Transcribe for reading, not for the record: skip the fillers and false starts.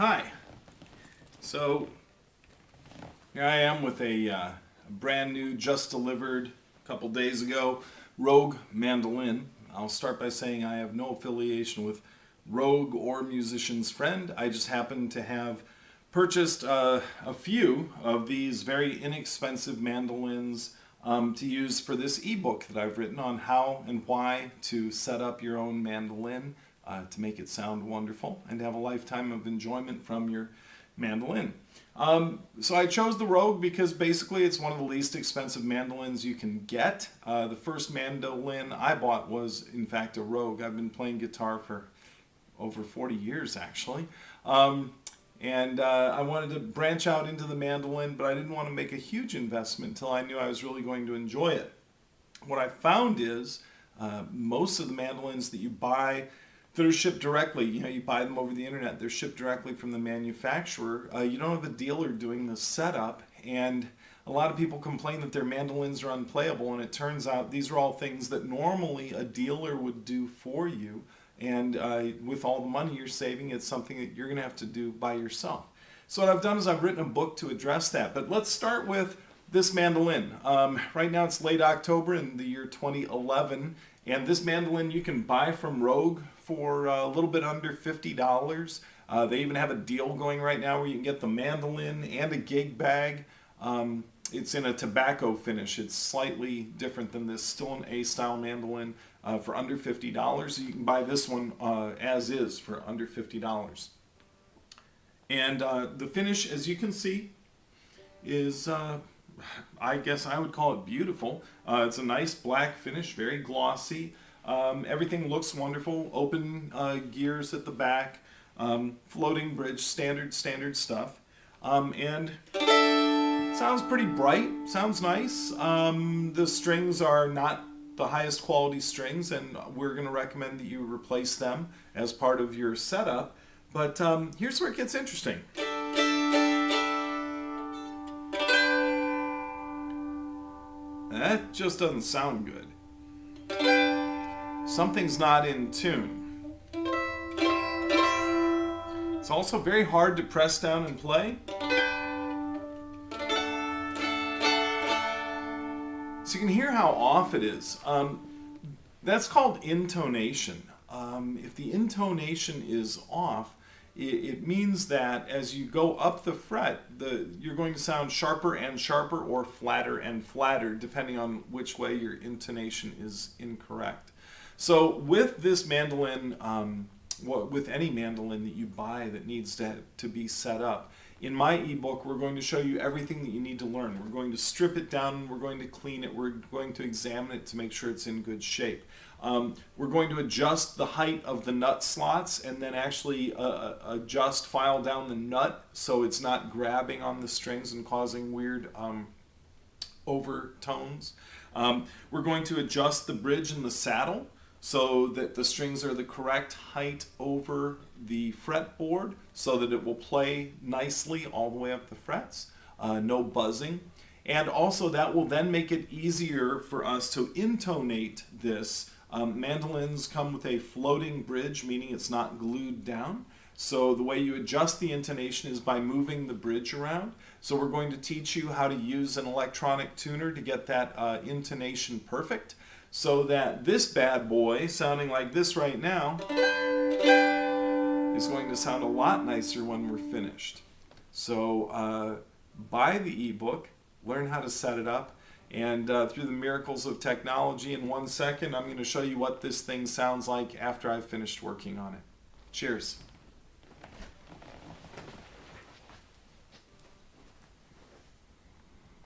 Hi. So here I am with a brand new, just delivered a couple days ago, Rogue Mandolin. I'll start by saying I have no affiliation with Rogue or Musician's Friend. I just happen to have purchased a few of these very inexpensive mandolins to use for this ebook that I've written on how and why to set up your own mandolin to make it sound wonderful and to have a lifetime of enjoyment from your mandolin. So I chose the Rogue because basically it's one of the least expensive mandolins you can get. The first mandolin I bought was in fact a Rogue. I've been playing guitar for over 40 years actually. I wanted to branch out into the mandolin, but I didn't want to make a huge investment until I knew I was really going to enjoy it. What I found is most of the mandolins that you buy that are shipped directly, you buy them over the internet, they're shipped directly from the manufacturer. You don't have a dealer doing the setup, and a lot of people complain that their mandolins are unplayable, and it turns out these are all things that normally a dealer would do for you, and with all the money you're saving, it's something that you're going to have to do by yourself. So what I've done is I've written a book to address that, but let's start with this mandolin. Right now it's late October in the year 2011, and this mandolin you can buy from Rogue for a little bit under $50. They even have a deal going right now where you can get the mandolin and a gig bag. It's in a tobacco finish. It's slightly different than this, still an A-style mandolin for under $50. So you can buy this one as is for under $50. And the finish, as you can see, is I guess I would call it beautiful. It's a nice black finish, very glossy. Everything looks wonderful. Open gears at the back, floating bridge, standard stuff. And it sounds pretty bright, sounds nice. The strings are not the highest quality strings, and we're going to recommend that you replace them as part of your setup. But here's where it gets interesting. That just doesn't sound good. Something's not in tune. It's also very hard to press down and play. So you can hear how off it is. That's called intonation. If the intonation is off, it means that as you go up the fret, you're going to sound sharper and sharper or flatter and flatter, depending on which way your intonation is incorrect. So with this mandolin, with any mandolin that you buy that needs to be set up, in my ebook we're going to show you everything that you need to learn. We're going to strip it down, we're going to clean it, we're going to examine it to make sure it's in good shape. We're going to adjust the height of the nut slots and then actually file down the nut so it's not grabbing on the strings and causing weird overtones. We're going to adjust the bridge and the saddle so that the strings are the correct height over the fretboard so that it will play nicely all the way up the frets, no buzzing. And also that will then make it easier for us to intonate this. Mandolins come with a floating bridge, meaning it's not glued down. So the way you adjust the intonation is by moving the bridge around. So we're going to teach you how to use an electronic tuner to get that intonation perfect, so that this bad boy, sounding like this right now, is going to sound a lot nicer when we're finished. So buy the ebook, learn how to set it up, and through the miracles of technology, in 1 second, I'm going to show you what this thing sounds like after I've finished working on it. Cheers.